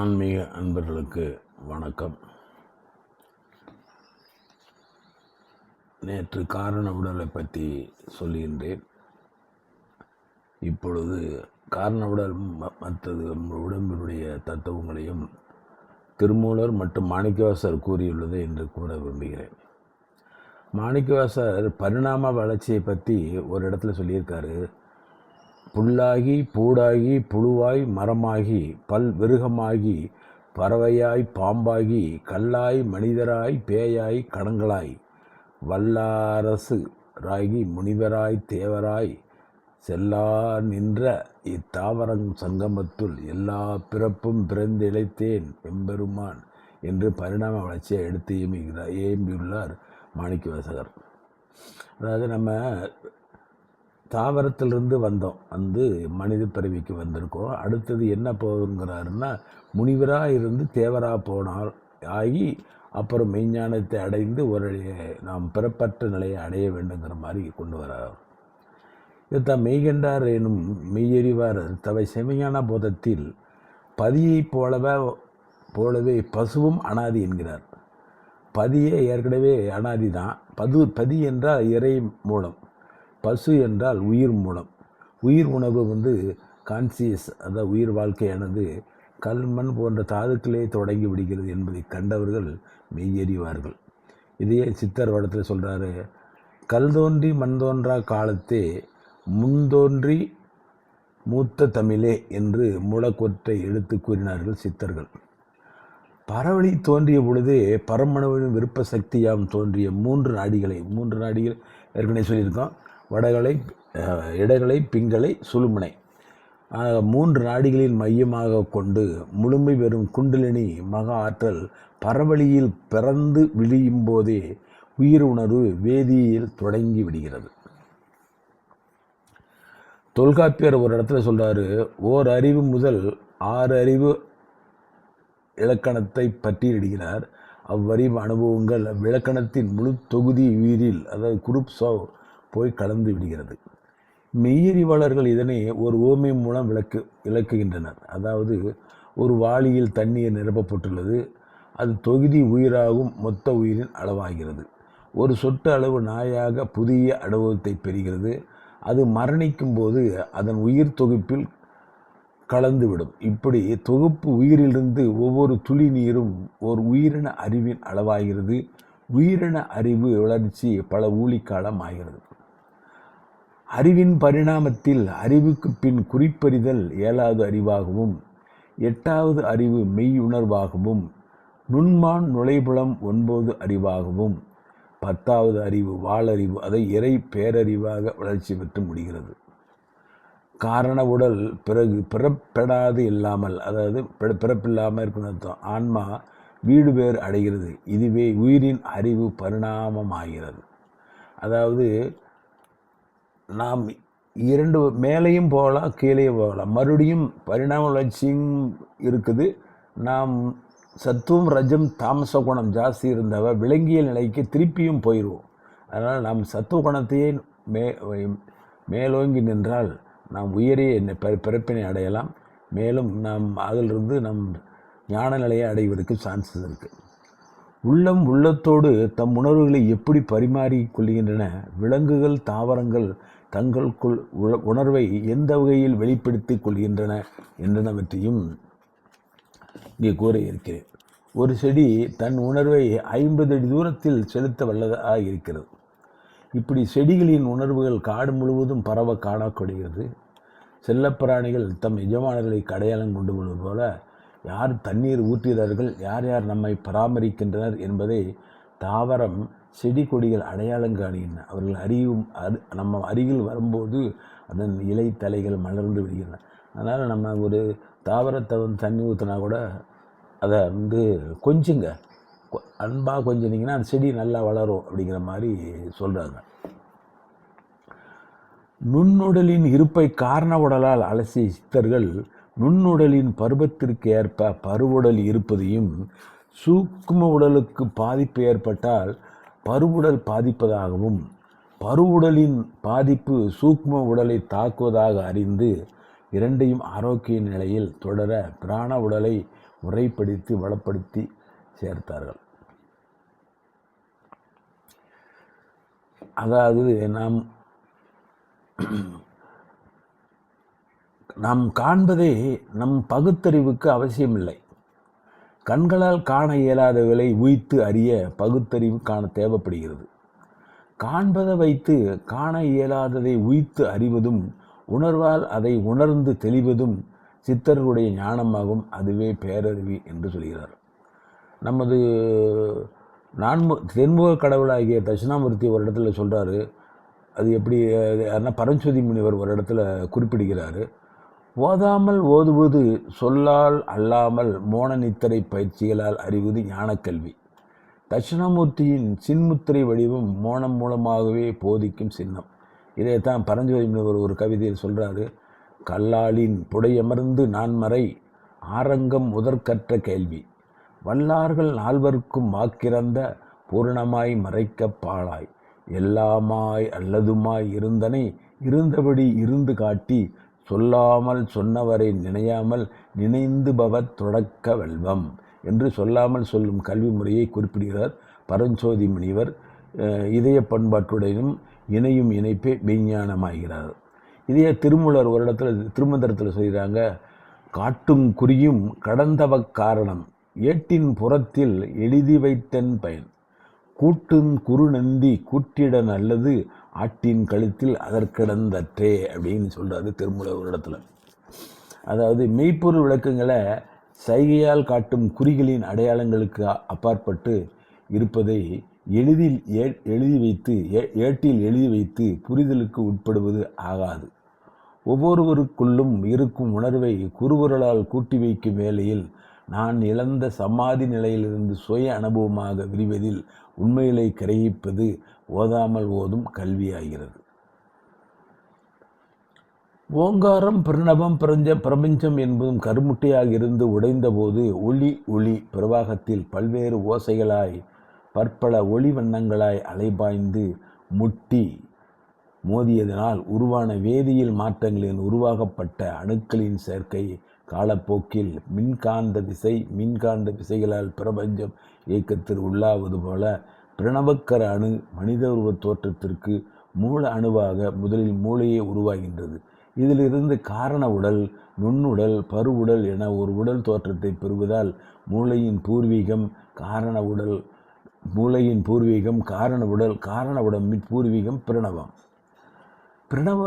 ஆன்மீக அன்பர்களுக்கு வணக்கம். நேற்று காரண உடலை பற்றி சொல்லுகின்றேன். இப்பொழுது காரண உடல் மற்றது உடம்பினுடைய தத்துவங்களையும் திருமூலர் மற்றும் மாணிக்கவாசகர் கூறியுள்ளதை என்று கூற விரும்புகிறேன். மாணிக்கவாசகர் பரிணாம வளர்ச்சியை பற்றி ஒரு இடத்துல சொல்லியிருக்காரு. புல்லாகி பூடாகி புழுவாய் மரமாகி பல் விருகமாகி பறவையாய் பாம்பாகி கல்லாய் மனிதராய் பேயாய் கடங்களாய் வல்லாரசு ராகி முனிவராய் தேவராய் செல்லா நின்ற இத்தாவரங் சங்கமத்துள் எல்லா பிறப்பும் பிறந்து இழைத்தேன் எம்பெருமான் என்று பரிணாம வளர்ச்சியை எடுத்து ஏம்பியுள்ளார் மாணிக்கவாசகர். அதாவது நம்ம தாவரத்திலிருந்து வந்தோம், மனித பிறவிக்கு வந்திருக்கோம். அடுத்தது என்ன போகுங்கிறாருன்னா, முனிவராக இருந்து தேவராக போனால் ஆகி அப்புறம் மெய்ஞானத்தை அடைந்து ஒரு நாம் பிறப்பற்ற நிலையை அடைய வேண்டுங்கிற மாதிரி கொண்டு வரார். இதுதான் மெய்கண்டார் எனும் மெய்யறிவாரர் தவை செமையான போதத்தில் பதியை போலவே பசுவும் அனாதி என்கிறார். பதியே ஏற்கனவே அனாதி தான். பதி என்றால் இறை மூலம், பசு என்றால் உயிர் மூலம். உயிர் உணவு கான்சியஸ், அதாவது உயிர் வாழ்க்கையானது கல்மண் போன்ற தாதுக்களே தொடங்கி விடுகிறது என்பதை கண்டவர்கள் மெய்யறிவார்கள். இதையே சித்தர் வடத்தில் சொல்கிறாரு. கல் தோன்றி மண் தோன்றா காலத்தே முன்தோன்றி மூத்த தமிழே என்று மூலக்கொற்றை எடுத்து கூறினார்கள் சித்தர்கள். பரவழி தோன்றிய பொழுதே பரமணுவின் விருப்ப சக்தியாம் தோன்றிய மூன்று நாடிகள் ஏற்கனவே சொல்லியிருக்கோம். வடகலை, இடகலை, பிங்களை, சுழுமுனை மூன்று நாடிகளின் மையமாக கொண்டு முழுமை பெறும் குண்டலினி மகா ஆற்றல் பரவழியில் பிறந்து விழியும் போதே உயிர் உணர்வு வேதியில் தொடங்கி விடுகிறது. தொல்காப்பியர் ஒரு இடத்துல சொல்றாரு, ஓர் அறிவு முதல் 6 அறிவு இலக்கணத்தை பட்டியலிடுகிறார். அவ்வறிவு அனுபவங்கள் விளக்கணத்தின் முழு தொகுதி உயிரில், அதாவது குரூப்ஸ் போய் கலந்து விடுகிறது. மெய்யறிவாளர்கள் இதனை ஒரு ஓமை மூலம் விளக்குகின்றனர். அதாவது ஒரு வாளியில் தண்ணீர் நிரப்பப்பட்டுள்ளது. அது தொகுதி உயிராகும் மொத்த உயிரின் அளவாகிறது. ஒரு சொட்டு அளவு நாயாக புதிய அனுபவத்தை பெறுகிறது. அது மரணிக்கும் போது அதன் உயிர் தொகுப்பில் கலந்துவிடும். இப்படி தொகுப்பு உயிரிலிருந்து ஒவ்வொரு துளி நீரும் ஒரு உயிரின அறிவின் அளவாகிறது. உயிரின அறிவு வளர்ச்சி பல ஊழிக்காலம் ஆகிறது. அறிவின் பரிணாமத்தில் அறிவுக்கு பின் குறிப்பறிதல் 7வது அறிவாகவும் 8வது அறிவு மெய் உணர்வாகவும் நுண்மான் நுழைபுலம் 9 அறிவாகவும் 10வது அறிவு வாளறிவு, அதை இறை பேரறிவாக வளர்ச்சி பெற்று முடிகிறது. காரண உடல் பிறகு பிறப்பெடாது இல்லாமல், அதாவது பிறப்பில்லாமல் இருக்கணும், ஆன்மா வீடு பேர் அடைகிறது. இதுவே உயிரின் அறிவு பரிணாமமாகிறது. அதாவது நாம் 2 மேலேயும் போகலாம், கீழே போகலாம். மறுபடியும் பரிணாம வளர்ச்சியும் இருக்குது. நாம் சத்துவம் ரஜம் தாமச குணம் ஜாஸ்தி இருந்தவ விளங்கிய நிலைக்கு திருப்பியும் போயிடுவோம். அதனால் நாம் சத்துவ குணத்தையே மேலோங்கி நின்றால் நாம் உயரிய பிறப்பினை அடையலாம். மேலும் நாம் அதிலிருந்து நம் ஞான நிலையை அடைவதற்கு சான்சஸ் இருக்குது. உள்ளம் உள்ளத்தோடு தம் உணர்வுகளை எப்படி பரிமாறிக்கொள்கின்றன, விலங்குகள் தாவரங்கள் தங்களுக்குள் உணர்வை எந்த வகையில் வெளிப்படுத்திக் கொள்கின்றன என்பனவற்றையும் இங்கே கூற இருக்கிறேன். ஒரு செடி தன் உணர்வை 50 அடி தூரத்தில் செலுத்த வல்லதாக இருக்கிறது. இப்படி செடிகளின் உணர்வுகள் காடு முழுவதும் பரவ காணப்படுகிறது. செல்லப்பிராணிகள் தம் எஜமானர்களை அடையாளம் கொண்டு கொள்வது போல யார் தண்ணீர் ஊற்றுகிறார்கள், யார் யார் நம்மை பராமரிக்கின்றனர் என்பதை தாவரம் செடி கொடிகள் அடையாளம் காணுகின்றன. அவர்கள் நம்ம அருகில் வரும்போது அதன் இலை தலைகள் மலர்ந்து விடுகின்றன. அதனால் நம்ம ஒரு தாவரத்தை தண்ணி ஊற்றினா கூட அதை கொஞ்சுங்க, அன்பாக கொஞ்சினீங்கன்னா அந்த செடி நல்லா வளரும் அப்படிங்கிற மாதிரி சொல்கிறாங்க. நுண்ணுடலின் இருப்பை காரண உடலால் அலசிய சித்தர்கள் நுண்ணுடலின் பருவத்திற்கு ஏற்ப பருவுடல் இருப்பதையும், சூக்கும உடலுக்கு பாதிப்பு ஏற்பட்டால் பருவுடல் பாதிப்பதாகவும், பருவுடலின் பாதிப்பு சூக்கும உடலை தாக்குவதாக அறிந்து இரண்டையும் ஆரோக்கிய நிலையில் தொடர பிராண உடலை முறைப்படுத்தி வளப்படுத்தி சேர்த்தார்கள். அதாவது நாம் காண்பதே நம் பகுத்தறிவுக்கு அவசியமில்லை. கண்களால் காண இயலாதவர்களை உய்த்து அறிய பகுத்தறிவு காண தேவைப்படுகிறது. காண்பதை வைத்து காண இயலாததை உய்த்து அறிவதும் உணர்வால் அதை உணர்ந்து தெளிவதும் சித்தர்களுடைய ஞானமாகும். அதுவே பேரறிவு என்று சொல்கிறார். நமது தென்முக கடவுளாகிய தட்சிணாமூர்த்தி ஒரு இடத்துல சொல்கிறாரு. அது எப்படி பரஞ்சோதி முனிவர் ஒரு இடத்துல குறிப்பிடுகிறாரு. ஓதாமல் ஓதுவது சொல்லால் அல்லாமல் மோன நித்திரை பயிற்சிகளால் அறிவது ஞானக்கல்வி. தட்சிணாமூர்த்தியின் சின்முத்திரை வடிவம் மோனம் மூலமாகவே போதிக்கும் சின்னம். இதைத்தான் பரஞ்சோதி முனிவர் ஒரு கவிதையில் சொல்கிறாரு. கல்லாலின் புடையமர்ந்து நான்மறை ஆரங்கம் முதற்கற்ற கேள்வி வல்லார்கள் நால்வர்க்கும் வாக்கிறந்த பூரணமாய் மறைக்க பாழாய் எல்லாமாய் அல்லதுமாய் இருந்தனை இருந்தபடி இருந்து காட்டி சொல்லாமல் சொன்னவரை நினையாமல் நினைந்து பவத் தொடக்க வெல்வம் என்று சொல்லாமல் சொல்லும் கல்வி முறையை குறிப்பிடுகிறார் பரஞ்சோதி முனிவர். இதய பண்பாட்டுடையும் இணையும் இணைப்பே மெய்ஞானமாகிறார். இதே திருமூலர் ஒரு இடத்துல திருமந்திரத்தில் சொல்கிறாங்க. காட்டும் குறியும் கடந்தவ காரணம் ஏட்டின் புறத்தில் எழுதி வைத்தன் பயன் கூட்டும் குறுநந்தி கூட்டிட நல்லது ஆட்டின் கழுத்தில் அதற்கிடந்தற்றே அப்படின்னு சொல்கிறாரு திருமூலர் ஒரு இடத்துல. அதாவது மெய்ப்பொருள் விளக்கங்களை சைகையால் காட்டும் குறிகளின் அடையாளங்களுக்கு அப்பாற்பட்டு இருப்பதை ஏட்டில் எழுதி வைத்து புரிதலுக்கு உட்படுவது ஆகாது. ஒவ்வொருவருக்குள்ளும் இருக்கும் உணர்வை குருவர்களால் கூட்டி வைக்கும் வேளையில் நான் இழந்த சமாதி நிலையிலிருந்து சுய அனுபவமாக விரிவதில் உண்மைகளை கிரகிப்பது ஓதாமல் ஓதும் கல்வியாகிறது. ஓங்காரம் பிரணவம் பிரபஞ்சம் என்பதும் கருமுட்டையாக இருந்து உடைந்த போது ஒளி பிரவாகத்தில் பல்வேறு ஓசைகளாய் பற்பல ஒளி வண்ணங்களாய் அலைபாய்ந்து முட்டி மோதியதனால் உருவான வேதியியல் மாற்றங்களின் உருவாகப்பட்ட அணுக்களின் சேர்க்கை காலப்போக்கில் மின்காந்த விசைகளால் பிரபஞ்சம் இயக்கத்தில் உள்ளாவது போல பிரணவக்கர அணு மனித உருவ தோற்றத்திற்கு மூல அணுவாக முதலில் மூளையே உருவாகின்றது. இதிலிருந்து காரண உடல், நுண்ணுடல், பருவுடல் என ஒரு உடல் தோற்றத்தை பெறுவதால் மூளையின் பூர்வீகம் காரண உடல், காரண உடம்பின் பூர்வீகம் பிரணவம். பிரணவ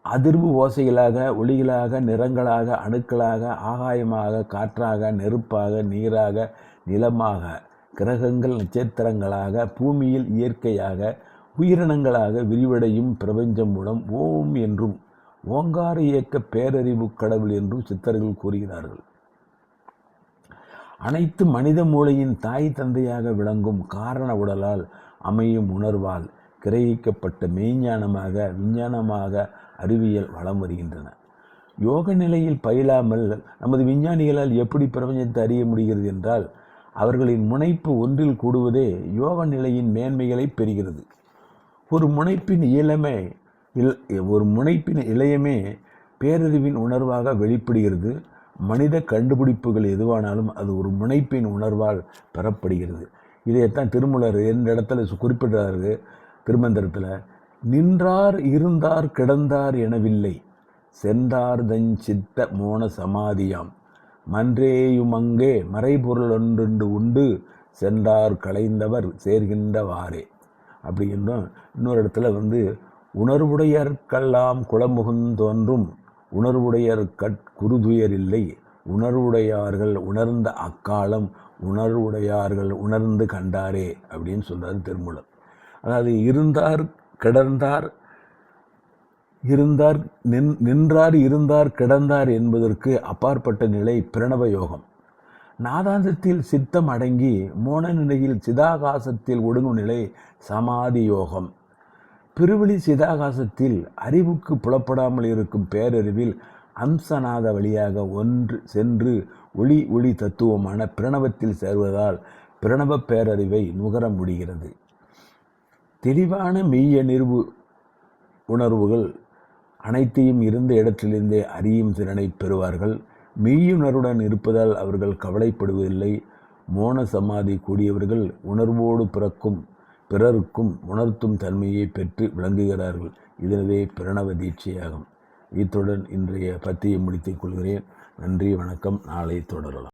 அதிர்வு ஓசைகளாக, ஒளிகளாக, நிறங்களாக, அணுக்களாக, ஆகாயமாக, காற்றாக, நெருப்பாக, நீராக, நிலமாக, கிரகங்கள், நட்சத்திரங்களாக, பூமியில் இயற்கையாக, உயிரினங்களாக விரிவடையும் பிரபஞ்சம் மூலம் ஓம் என்றும் ஓங்கார இயக்க பேரறிவு கடவுள் என்றும் சித்தர்கள் கூறுகிறார்கள். அனைத்து மனித மூளையின் தாய் தந்தையாக விளங்கும் காரண உடலால் அமையும் உணர்வால் கிரகிக்கப்பட்ட மெய்ஞானமாக விஞ்ஞானமாக அறிவியல் வளம் வருகின்றன. யோக நிலையில் பயிலாமல் நமது விஞ்ஞானிகளால் எப்படி பிரபஞ்சத்தை அறிய முடிகிறது என்றால் அவர்களின் முனைப்பு ஒன்றில் கூடுவதே யோக நிலையின் மேன்மைகளை பெறுகிறது. ஒரு முனைப்பின் இளையமே பேரறிவின் உணர்வாக வெளிப்படுகிறது. மனித கண்டுபிடிப்புகள் எதுவானாலும் அது ஒரு முனைப்பின் உணர்வால் பெறப்படுகிறது. இதைத்தான் திருமூலர் எந்த இடத்துல குறிப்பிடுறாரு திருமந்திரத்தில். நின்றார் இருந்தார் கிடந்தார் எனவில்லை சென்றார் சித்த மோன சமாதியாம் மன்றேயுமங்கே மறைபொருள் ஒன்று உண்டு சென்றார் களைந்தவர் சேர்கின்றவாறே அப்படி என்றும் இன்னொரு இடத்துல உணர்வுடையர்க்கெல்லாம் குளமுகுந்தோன்றும் உணர்வுடையர் குருதுயரில்லை உணர்வுடையார்கள் உணர்ந்த அக்காலம் உணர்வுடையார்கள் உணர்ந்து கண்டாரே அப்படின்னு சொல்றாரு திருமூலர். அதாவது நின்றார் இருந்தார் கிடந்தார் என்பதற்கு அப்பாற்பட்ட நிலை பிரணவ யோகம். நாதாந்தத்தில் சித்தம் அடங்கி மோன நிலையில் சிதாகாசத்தில் ஒடுங்கும் நிலை சமாதி யோகம். பிரிவிழி சிதாகாசத்தில் அறிவுக்கு புலப்படாமல் இருக்கும் பேரறிவில் அம்சநாத வழியாக ஒன்று சென்று ஒளி தத்துவமான பிரணவத்தில் சேர்வதால் பிரணவ பேரறிவை நுகர முடிகிறது. தெளிவான மெய்யணிர்வு உணர்வுகள் அனைத்தையும் இருந்த இடத்திலிருந்தே அறியும் திறனை பெறுவார்கள். மெய்யுணர்வுடன் இருப்பதால் அவர்கள் கவலைப்படுவதில்லை. மோன சமாதி கூடியவர்கள் உணர்வோடு பிறருக்கும் உணர்த்தும் தன்மையை பெற்று விளங்குகிறார்கள். இதுவே பிரணவ தீட்சையாகும். இத்துடன் இன்றைய பத்தியை முடித்துக் கொள்கிறேன். நன்றி, வணக்கம். நாளை தொடரலாம்.